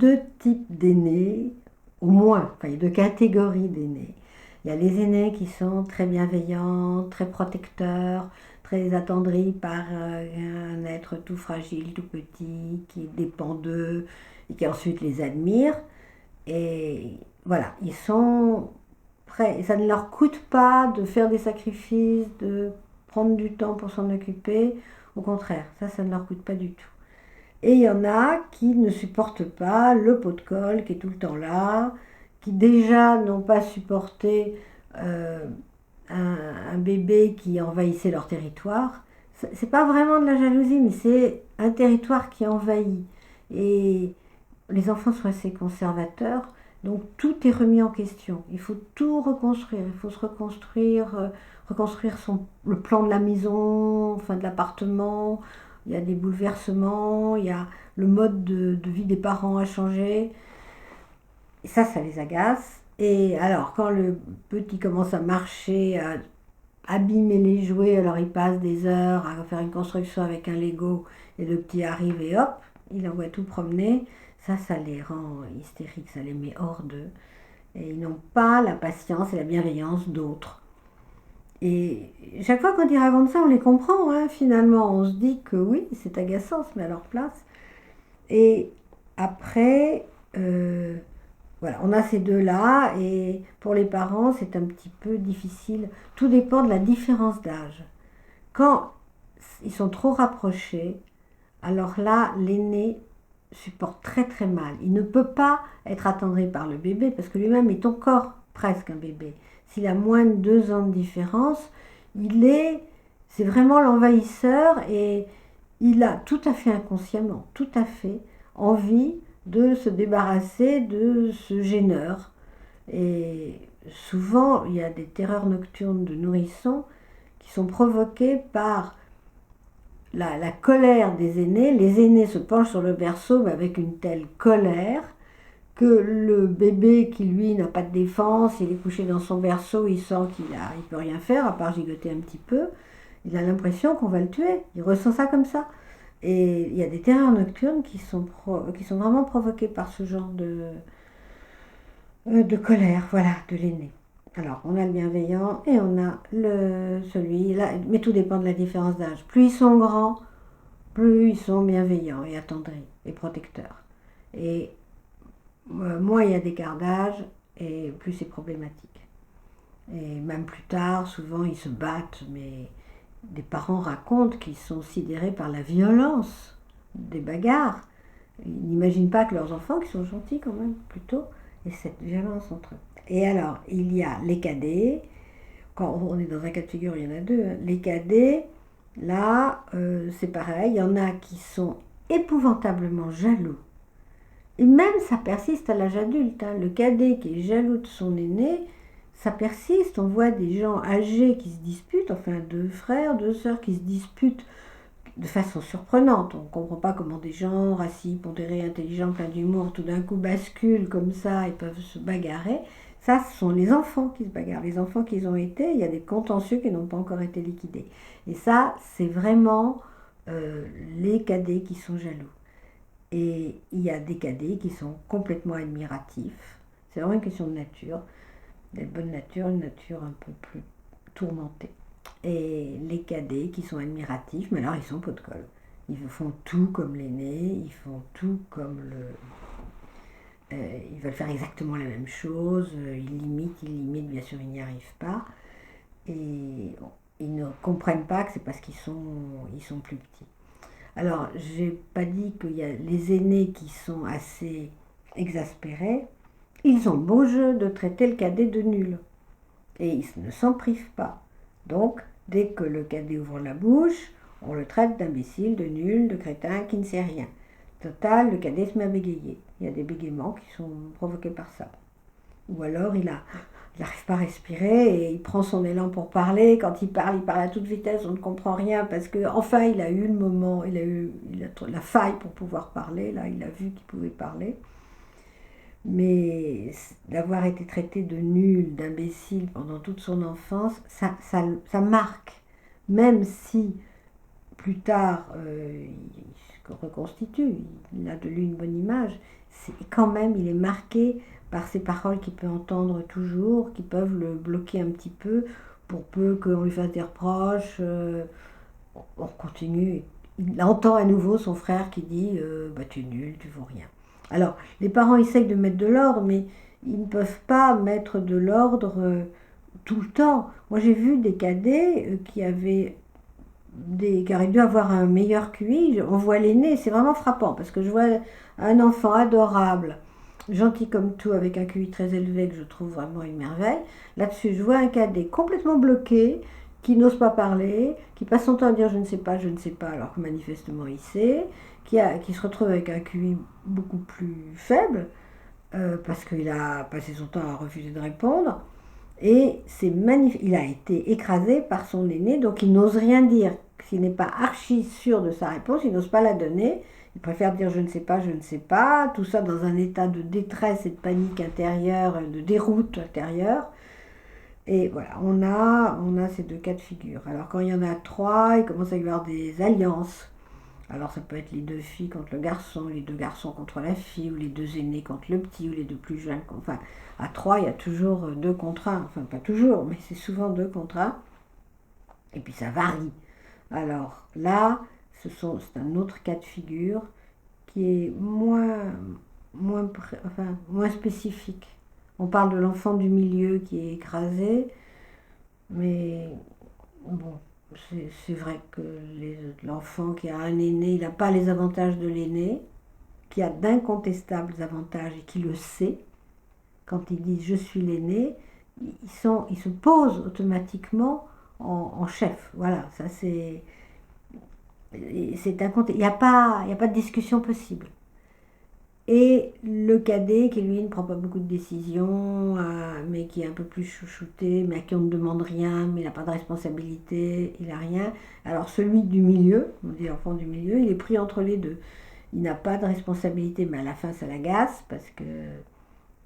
deux types d'aînés, au moins, enfin, il y a deux catégories d'aînés. Il y a les aînés qui sont très bienveillants, très protecteurs, très attendris par un être tout fragile, tout petit, qui dépend d'eux et qui ensuite les admire. Et voilà, ils sont prêts. Et ça ne leur coûte pas de faire des sacrifices, de prendre du temps pour s'en occuper. Au contraire, ça ne leur coûte pas du tout. Et il y en a qui ne supportent pas le pot de colle qui est tout le temps là, qui déjà n'ont pas supporté euh, un bébé qui envahissait leur territoire. C'est pas vraiment de la jalousie, mais c'est un territoire qui envahit. Et les enfants sont assez conservateurs, donc tout est remis en question. Il faut tout reconstruire. Il faut se reconstruire, reconstruire le plan de la maison, enfin de l'appartement. Il y a des bouleversements, il y a le mode de vie des parents a changé. Et ça les agace. Et alors, quand le petit commence à marcher, à abîmer les jouets, alors il passe des heures à faire une construction avec un Lego, et le petit arrive et hop, il envoie tout promener. Ça les rend hystériques, ça les met hors d'eux. Et ils n'ont pas la patience et la bienveillance d'autres. Et chaque fois qu'on dit raconte ça, on les comprend, hein, finalement. On se dit que oui, c'est agaçant, on se met à leur place. Et après, euh, voilà, on a ces deux-là, et pour les parents, c'est un petit peu difficile. Tout dépend de la différence d'âge. Quand ils sont trop rapprochés, alors là, l'aîné supporte très très mal. Il ne peut pas être attendri par le bébé parce que lui-même est encore presque un bébé. S'il a moins de 2 ans de différence, c'est vraiment l'envahisseur, et il a tout à fait inconsciemment, tout à fait envie de se débarrasser de ce gêneur. Et souvent, il y a des terreurs nocturnes de nourrissons qui sont provoquées par la colère des aînés. Les aînés se penchent sur le berceau, mais avec une telle colère que le bébé, qui lui n'a pas de défense, il est couché dans son berceau, il sent il peut rien faire à part gigoter un petit peu. Il a l'impression qu'on va le tuer. Il ressent ça comme ça. Et il y a des terreurs nocturnes qui sont vraiment provoquées par ce genre de colère, voilà, de l'aîné. Alors, on a le bienveillant et on a celui-là, mais tout dépend de la différence d'âge. Plus ils sont grands, plus ils sont bienveillants et attendris et protecteurs. Et moins il y a d'écart d'âge, et plus c'est problématique. Et même plus tard, souvent ils se battent, mais des parents racontent qu'ils sont sidérés par la violence des bagarres. Ils n'imaginent pas que leurs enfants, qui sont gentils quand même, plutôt, aient cette violence entre eux. Et alors, il y a les cadets. Quand on est dans un cas de figure, il y en a deux, hein. Les cadets, là, c'est pareil. Il y en a qui sont épouvantablement jaloux. Et même ça persiste à l'âge adulte, hein. Le cadet qui est jaloux de son aîné, ça persiste. On voit des gens âgés qui se disputent, enfin deux frères, deux sœurs qui se disputent de façon surprenante. On ne comprend pas comment des gens rassis, pondérés, intelligents, pleins d'humour, tout d'un coup basculent comme ça et peuvent se bagarrer. Ça, ce sont les enfants qui se bagarrent. Les enfants qu'ils ont été, il y a des contentieux qui n'ont pas encore été liquidés. Et ça, c'est vraiment les cadets qui sont jaloux. Et il y a des cadets qui sont complètement admiratifs. C'est vraiment une question de nature. De bonne nature, une nature un peu plus tourmentée. Et les cadets qui sont admiratifs, mais alors ils sont pot de colle. Ils font tout comme l'aîné, ils font tout comme ils veulent faire exactement la même chose, ils limitent, bien sûr ils n'y arrivent pas. Et ils ne comprennent pas que c'est parce ils sont plus petits. Alors, j'ai pas dit qu'il y a les aînés qui sont assez exaspérés. Ils ont beau jeu de traiter le cadet de nul. Et ils ne s'en privent pas. Donc, dès que le cadet ouvre la bouche, on le traite d'imbécile, de nul, de crétin, qui ne sait rien. Total, le cadet se met à bégayer. Il y a des bégaiements qui sont provoqués par ça. Ou alors, il n'arrive pas à respirer et il prend son élan pour parler. Quand il parle à toute vitesse, on ne comprend rien parce que enfin il a eu le moment, il a la faille pour pouvoir parler. Là, il a vu qu'il pouvait parler. Mais d'avoir été traité de nul, d'imbécile pendant toute son enfance, ça marque. Même si plus tard, reconstitue, il a de lui une bonne image, quand même il est marqué par ces paroles qu'il peut entendre toujours, qui peuvent le bloquer un petit peu, pour peu qu'on lui fasse des reproches, on continue. Il entend à nouveau son frère qui dit bah, tu es nul, tu vaux rien. Alors, les parents essayent de mettre de l'ordre, mais ils ne peuvent pas mettre de l'ordre tout le temps. Moi, j'ai vu des cadets qui auraient dû avoir un meilleur QI. On voit l'aîné, c'est vraiment frappant, parce que je vois un enfant adorable, gentil comme tout, avec un QI très élevé, que je trouve vraiment une merveille. Là-dessus, je vois un cadet complètement bloqué, qui n'ose pas parler, qui passe son temps à dire je ne sais pas, alors que manifestement il sait, qui se retrouve avec un QI beaucoup plus faible, parce qu'il a passé son temps à refuser de répondre. Et il a été écrasé par son aîné, donc il n'ose rien dire. S'il n'est pas archi sûr de sa réponse, il n'ose pas la donner. Il préfère dire je ne sais pas, tout ça dans un état de détresse et de panique intérieure, de déroute intérieure. Et voilà, on a ces deux cas de figure. Alors quand il y en a trois, il commence à y avoir des alliances. Alors ça peut être les deux filles contre le garçon, les deux garçons contre la fille, ou les deux aînés contre le petit, ou les deux plus jeunes. Enfin, à trois, il y a toujours deux contre un. Enfin, pas toujours, mais c'est souvent deux contre un. Et puis ça varie. Alors là, c'est un autre cas de figure qui est moins spécifique. On parle de l'enfant du milieu qui est écrasé, mais bon, c'est vrai que l'enfant qui a un aîné, il n'a pas les avantages de l'aîné, qui a d'incontestables avantages et qui le sait. Quand ils disent je suis l'aîné, ils se posent automatiquement en chef. Voilà, ça c'est incontestable. Il n'y a pas de discussion possible. Et le cadet qui lui ne prend pas beaucoup de décisions, mais qui est un peu plus chouchouté, mais à qui on ne demande rien, mais il n'a pas de responsabilité, il n'a rien. Alors celui du milieu, on dit l'enfant du milieu, il est pris entre les deux. Il n'a pas de responsabilité, mais à la fin ça l'agace, parce que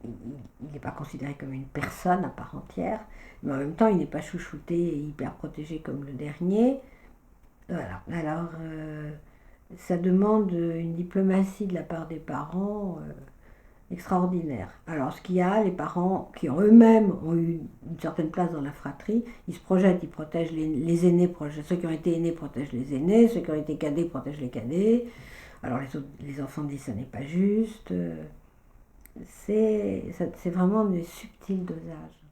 il n'est pas considéré comme une personne à part entière, mais en même temps il n'est pas chouchouté et hyper protégé comme le dernier. Voilà, alors ça demande une diplomatie de la part des parents extraordinaire. Alors ce qu'il y a, les parents qui eux-mêmes ont eu une certaine place dans la fratrie, ils se projettent, ils protègent les aînés, ceux qui ont été aînés protègent les aînés, ceux qui ont été cadets protègent les cadets. Alors les enfants disent ça n'est pas juste. C'est vraiment des subtils dosages.